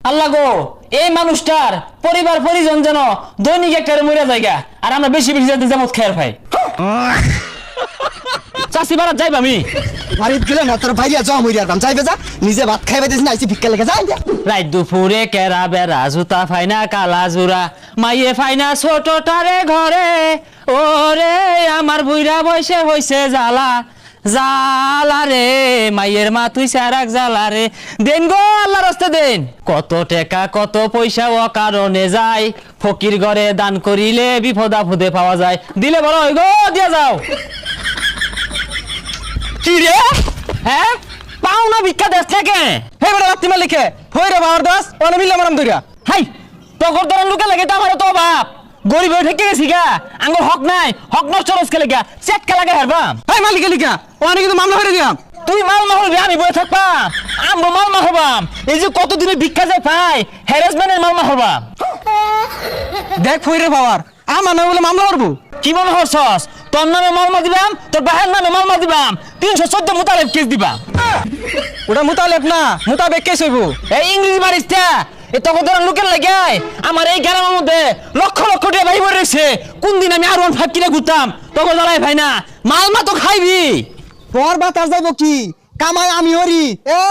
আল্লাহ গো, এই মানুষটার পরিবার পরিজন যেন দৈনিক একটা মরে জায়গা, আর আমরা বেশি বেশি যাতে যেমন খেয়ার পাই। চাষি বাড়াত যাইব আমি বাড়িত গেলে না তোর ভাইয়া যাও মরিয়া দাম চাইবে যা, নিজে ভাত খাইবে দিস না, আইসি ভিক্ষা লেগে যা। রাত দুপুরে কেরা বেড়া জুতা ফাইনা কালা জোড়া মাইয়ে ফাইনা ছোটটারে ঘরে, ওরে আমার বুইরা বয়সে হইছে জ্বালা জ্বালা রে, মাইয়ের মা তুই সারাক জ্বালা রে। দেন গো আল্লাহ রাস্তা দেন, কত টাকা কত পয়সা ও কারণে যায়, ফকির ঘরে দান করিলে বিপদ আপদে পাওয়া যায়, দিলে বড় হই গো দিয়া যাও। কি রে হ্যাঁ পাও না ভিক্ষা দেশ থেকে হে বড় রাত্রি মালিকে হই রে বাবার দাস ওনে মিললাম আরাম দইরা। হাই তগর দরন লোকে লাগে তো আমারও তো বাপ গরিব হয়ে ঠেকে গেছি গা, আঙ্গুর হক নাই, হক নষ্ট রসকে লেগা চেটকা লাগে হারবাম। হাই মালিকে লিখা ওনে কিন্তু মামলা হয়ে দিলাম। তুই মাল মাহলবি আমি বয়ে থাকবাম, আমগো মাল মাহবাম। এই যে কতদিনে ভিক্ষা যায় পাই, হ্যারাসমেন্টের মাল মাহবাম। দেখ হই রে বাবার আমার নামে বলে মামলা করবো। কি মনে হরছস? তোর নামে মালমা দিবাম, তোর বাহের নামে মালমা দিবাম, 314 মোতালেব কেস দিবাম। ওটা মোতালেব না মোতাবেক কেস হইব। এই ইংরেজি বারিস্তা এই তখন লোকের লাগে আমার এই গ্রামের মধ্যে লক্ষ লক্ষ টাকা ভাই বলে রয়েছে। কোন দিন আমি R15 কিনে ঘুরতাম তখন জ্বালাই ভাই না, মালমা তো খাইবি। তোর ভাত আর যাইব কি কামাই আমি হরি এ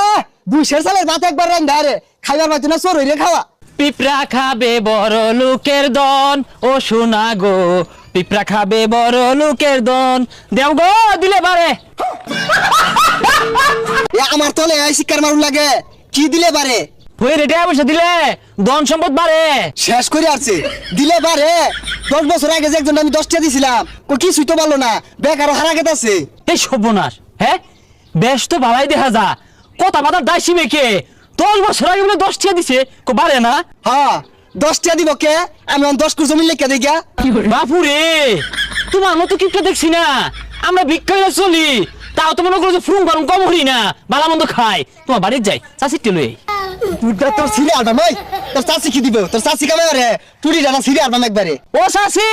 200 সালের ভাত একবার রান্ধা রে খাইবার পাইতো না চোর হইরে খাওয়া। পিঁপড়া খাবে বড় লোকের দন, ও শোনা গো পিঁপড়া খাবে বড় লোকের দন, দেও গো দিলে বারে। এ আমার তলে এই শিকার মারুন লাগে কি দিলে পারে হয়ে রেটে পয়সা দিলে ধন সম্পদ বাড়ে। শেষ করে আসছে দিলে পারে। 10 বছর আগে যে একজন আমি 10 টাকা দিছিলাম ও কিছুই তো পারলো না, বেকার হারা গেছে। এই সর্বনাশ হ্যাঁ বেশ তো ভালাই দেখা যা, কথা বাতার দায় সীমে কে 10 বছর আগে বলে 10 টাকা দিছে কো বাড়ে না। হ্যাঁ 10 টাকা দিব কে আমি 10 কোটি জমি লেখা দেই গা। বাপুরে তোমার মতো কিপটা দেখছি না, আমরা ভিক্ষা করে চলি তাও তো মনে করো যে ফ্রুম ফারুম কম হরি না, বালা মন্দ খাই। তোমার বাড়ির যাই চাষি টেলুই তোর ছিঁড়ে আলবাম ওই তোর চাষি কি দিব, তোর চাষি কামে রে টুরিটা না ছিঁড়ে আলবাম একবারে। ও চাষি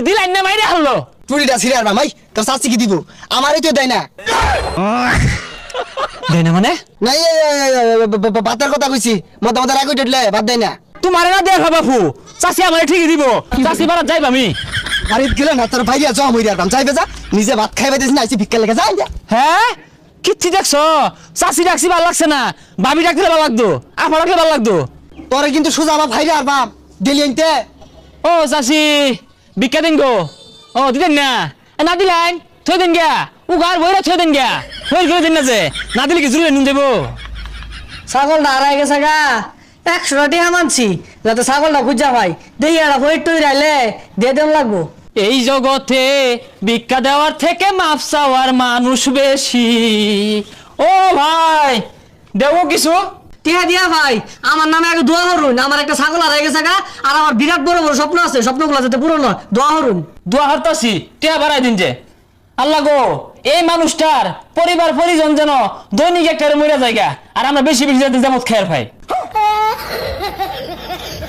দিলাইন না মাইরে হারলো টুরিটা ছিঁড়ে আলবাম ওই তোর চাষি কি দিব, আমারই তো দেয় না। দেয় না মানে না ভাতের কথা কইছি মধ্যে মধ্যে রাখি উঠলে ভাত দেয় না। তোমার না দেখ বাপু, চাষি আমার ঠিকই দিব, চাষি বাড়া যাইব আমি। বাড়িত গেলে না তোর ভাইয়া যাও মরিয়া দাম চাইবে যা, নিজে ভাত খাইবে দিস না, আইসি ভিক্ষা লেগে যা। হ্যাঁ কিচ্ছি দেখছো চাষি ডাকছি ভালো লাগছে না, ভাবি ডাকলে ভালো লাগতো, আপা ডাকলে ভালো লাগতো। তোরে কিন্তু সোজা আমার ভাইরে আলবাম ডেলি আনতে। ও চাষি ভিক্ষা দিন গো, ও দিতেন না, না দিলেন থই দেন গিয়া উগার বইরা থই দেন গিয়া, থই করে দিন না যে না দিলে কি জুড়ে নিন যাবো। ছাগলটা হারাই গেছে গা, 100 টাকা মানছি যাতে ছাগলটা খুঁজা ভাই দেখি আর হইট টই রাইলে দিয়ে দেন লাগবো। এই জগতে ভিক্ষা দেওয়ার থেকে মাপ চাওয়ার মানুষ বেশি। ও ভাই দেবো কিছু টিয়া দিয়া ভাই আমার নামে আগে দোয়া করুন, আমার একটা ছাগল হারাই গেছে গা, আর আমার বিরাট বড় বড় স্বপ্ন আছে, স্বপ্নগুলো যাতে পূরণ হয়, দোয়া করুন। দোয়া হারতাছি টিয়া বাড়াই দিন যে। আল্লাহ গো, এই মানুষটার পরিবার পরিজন যেন দৈনিক একটা মরে জায়গা, আর আমরা বেশি বেশি যাতে যেমন খেয়ার পাই।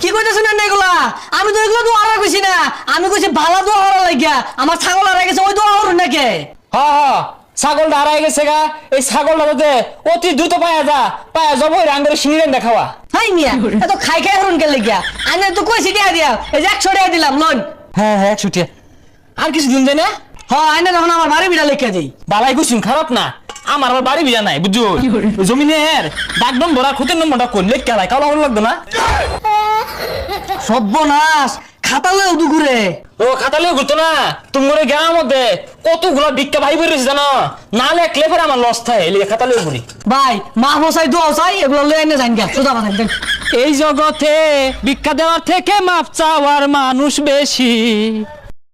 কি কইতেছেন না এগুলা? আমি তো এগুলো দোয়া হারা কইছি না, আমি কইছি ভালো দোয়া হারা লাগিয়া আমার ছাগল হারাই গেছে, ওই দোয়া করুন নাকি? হ্যাঁ ছাগলটা হারাই গেছে গা, এই ছাগলটা যাতে অতি দ্রুত পায়া যাবো রাঙ্গের সিঁড়ি দেখাওয়া। হাই মিয়া এত খাই খাই হরুন কে লাগিয়া, আমি তো কইছি টিয়া দিয়া, এই যে 100 টাকা দিলাম লোন। হ্যাঁ 100 টাকা আর কিছু দিন যায় না। হ্যাঁ আইনে তখন আমার বাড়ি বিড়া লিখে দিই। বালাই কুসুম খারাপ না, আমার আবার বাড়ি বিয়া নাই বুঝছো, জমিনের ডাক নম্বর আর খুঁতের নম্বরটা করলে কেলাই কালো লাগতো না। সর্বনাশ খাতা লয়ে দুগুরে। ও খাতালেও ঘুরতো না, তোমার গ্রামের মধ্যে কতগুলো ভিক্ষা ভাই বেরিয়েছে জানো, না লেখলে পরে আমার লস থাকে, এলিগে খাতালেও ঘুরি। ভাই মা বসাই দোয়া চাই এগুলো লয়ে এনে যান গা সোজা কথা দেন। এই জগতে ভিক্ষা দেওয়ার থেকে মাপ চাওয়ার মানুষ বেশি।